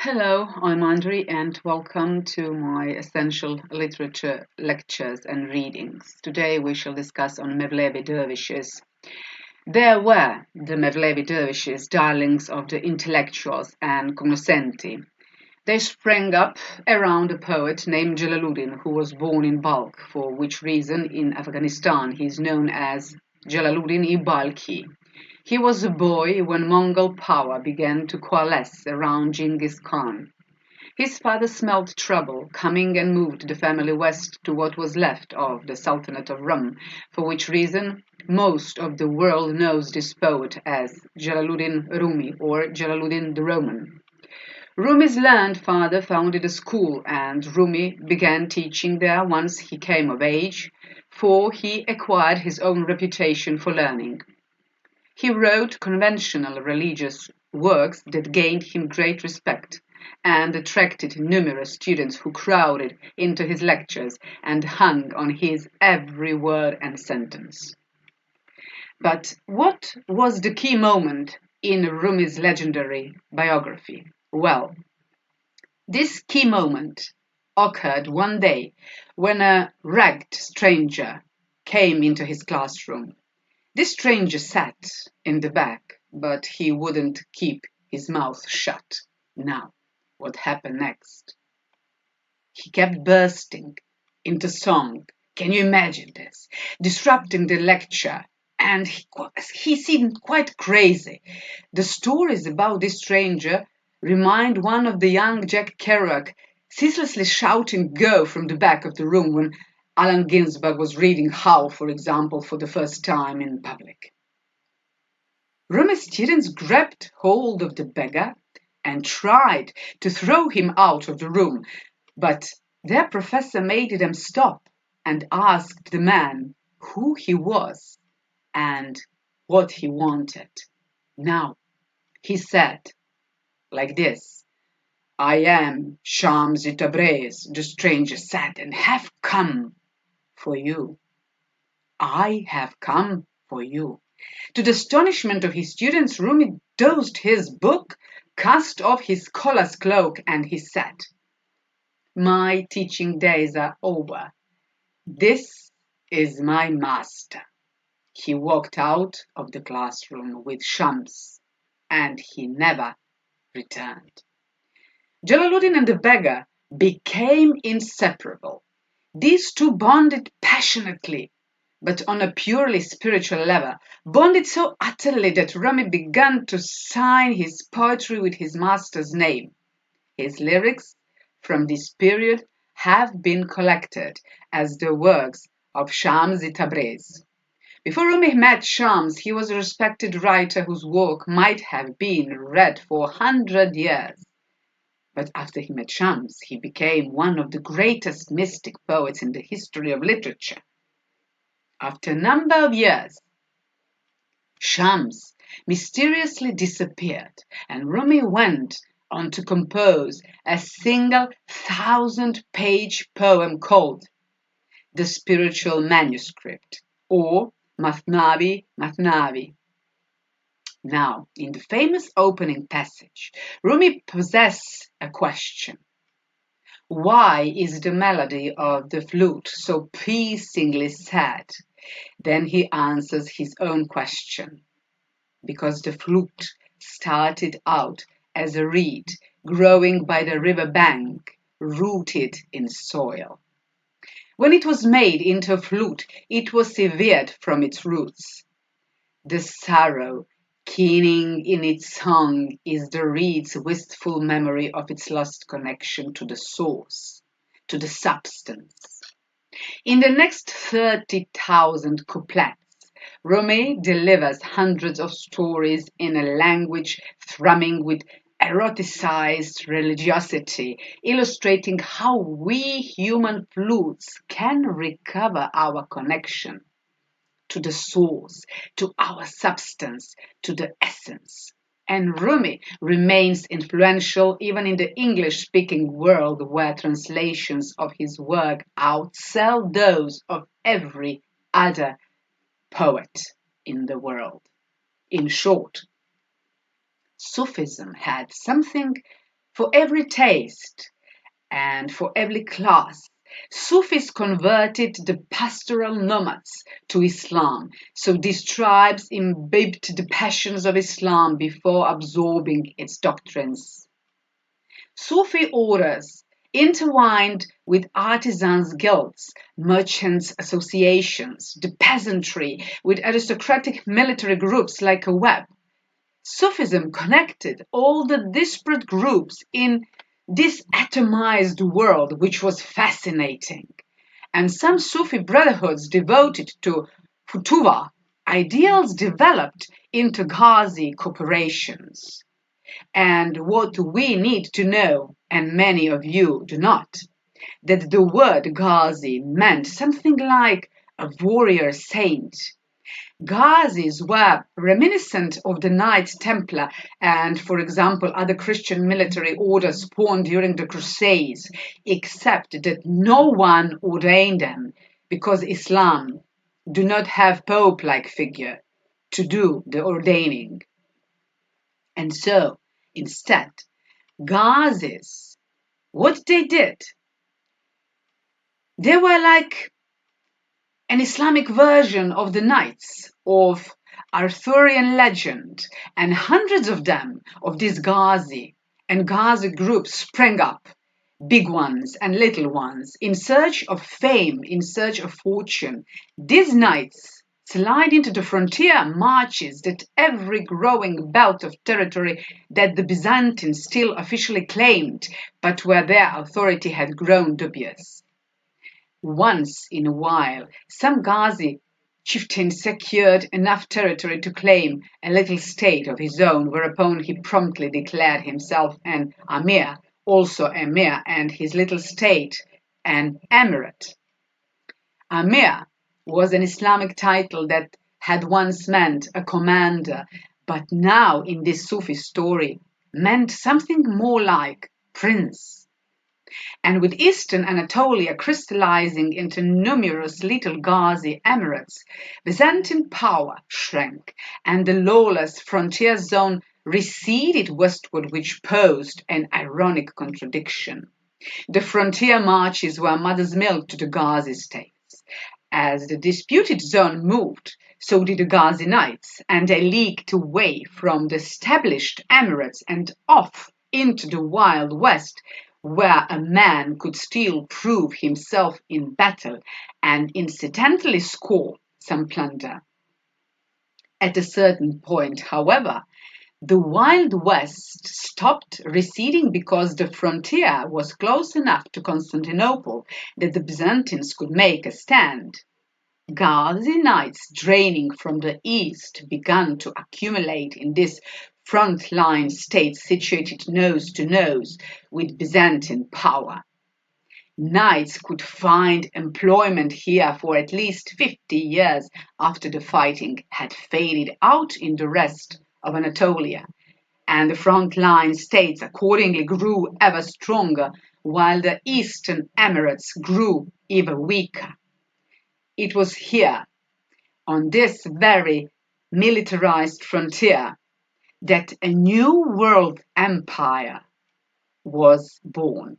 Hello, I'm Andri and welcome to my essential literature lectures and readings. Today we shall discuss on MASNAVI dervishes. There were the MASNAVI dervishes, darlings of the intellectuals and cognoscenti. They sprang up around a poet named Jalaluddin, who was born in Balkh, for which reason in Afghanistan he is known as Jalaluddin-i Balkhi. He was a boy when Mongol power began to coalesce around Genghis Khan. His father smelled trouble coming and moved the family west to what was left of the Sultanate of Rum, for which reason most of the world knows this poet as Jalaluddin Rumi or Jalaluddin the Roman. Rumi's learned father founded a school and Rumi began teaching there once he came of age, for he acquired his own reputation for learning. He wrote conventional religious works that gained him great respect and attracted numerous students who crowded into his lectures and hung on his every word and sentence. But what was the key moment in Rumi's legendary biography? Well, this key moment occurred one day when a ragged stranger came into his classroom. This stranger sat in the back, but he wouldn't keep his mouth shut. Now, what happened next? He kept bursting into song. Can you imagine this? Disrupting the lecture, and he seemed quite crazy. The stories about this stranger remind one of the young Jack Kerouac ceaselessly shouting "Go" from the back of the room when Allen Ginsberg was reading Howl, for example, for the first time in public. Rumi's students grabbed hold of the beggar and tried to throw him out of the room, but their professor made them stop and asked the man who he was and what he wanted. Now, he said, like this, "I am Shams Tabriz," the stranger said, "and have come for you. I have come for you." To the astonishment of his students, Rumi dosed his book, cast off his scholar's cloak, and he said, "My teaching days are over. This is my master." He walked out of the classroom with Shams, and he never returned. Jalaluddin and the beggar became inseparable. These two bonded passionately, but on a purely spiritual level, bonded so utterly that Rumi began to sign his poetry with his master's name. His lyrics from this period have been collected as the works of Shams Tabriz. Before Rumi met Shams, he was a respected writer whose work might have been read for 100 years. But after he met Shams, he became one of the greatest mystic poets in the history of literature. After a number of years, Shams mysteriously disappeared, and Rumi went on to compose a single 1,000-page poem called The Spiritual Manuscript, or MASNAVI. Now, in the famous opening passage, Rumi possesses a question. Why is the melody of the flute so piercingly sad? Then he answers his own question. Because the flute started out as a reed growing by the river bank, rooted in soil. When it was made into a flute, it was severed from its roots. The sorrow keening in its song is the reed's wistful memory of its lost connection to the source, to the substance. In the next 30,000 couplets, Rumi delivers hundreds of stories in a language thrumming with eroticized religiosity, illustrating how we human flutes can recover our connection to the source, to our substance, to the essence. And Rumi remains influential even in the English-speaking world, where translations of his work outsell those of every other poet in the world. In short, Sufism had something For every taste and for every class, Sufis converted the pastoral nomads to Islam, so these tribes imbibed the passions of Islam before absorbing its doctrines. Sufi orders intertwined with artisans' guilds, merchants' associations, the peasantry, with aristocratic military groups like a web. Sufism connected all the disparate groups in this atomized world, which was fascinating. And some Sufi brotherhoods devoted to Futuwa ideals developed into Ghazi corporations. And what we need to know, and many of you do not, that the word Ghazi meant something like a warrior saint. Ghazis were reminiscent of the Knights Templar and, for example, other Christian military orders spawned during the Crusades, except that no one ordained them because Islam do not have Pope-like figure to do the ordaining. And so, instead, Ghazis, what they did, they were like an Islamic version of the knights of Arthurian legend, and hundreds of them, of these Ghazi and Ghazi groups, sprang up, big ones and little ones, in search of fame, in search of fortune. These knights slide into the frontier marches that every growing belt of territory that the Byzantines still officially claimed, but where their authority had grown dubious. Once in a while, some Ghazi chieftain secured enough territory to claim a little state of his own, whereupon he promptly declared himself an Amir, also Emir, and his little state an emirate. Amir was an Islamic title that had once meant a commander, but now in this Sufi story meant something more like prince. And with eastern Anatolia crystallizing into numerous little Ghazi emirates, Byzantine power shrank, and the lawless frontier zone receded westward, which posed an ironic contradiction. The frontier marches were mother's milk to the Ghazi states. As the disputed zone moved, so did the Ghazi knights, and they leaked away from the established emirates and off into the Wild West, where a man could still prove himself in battle and incidentally score some plunder. At a certain point, however, the Wild West stopped receding because the frontier was close enough to Constantinople that the Byzantines could make a stand. Ghazi knights draining from the east began to accumulate in this frontline state situated nose to nose with Byzantine power. Knights could find employment here for at least 50 years after the fighting had faded out in the rest of Anatolia, and the frontline states accordingly grew ever stronger, while the eastern emirates grew ever weaker. It was here, on this very militarized frontier, that a new world empire was born.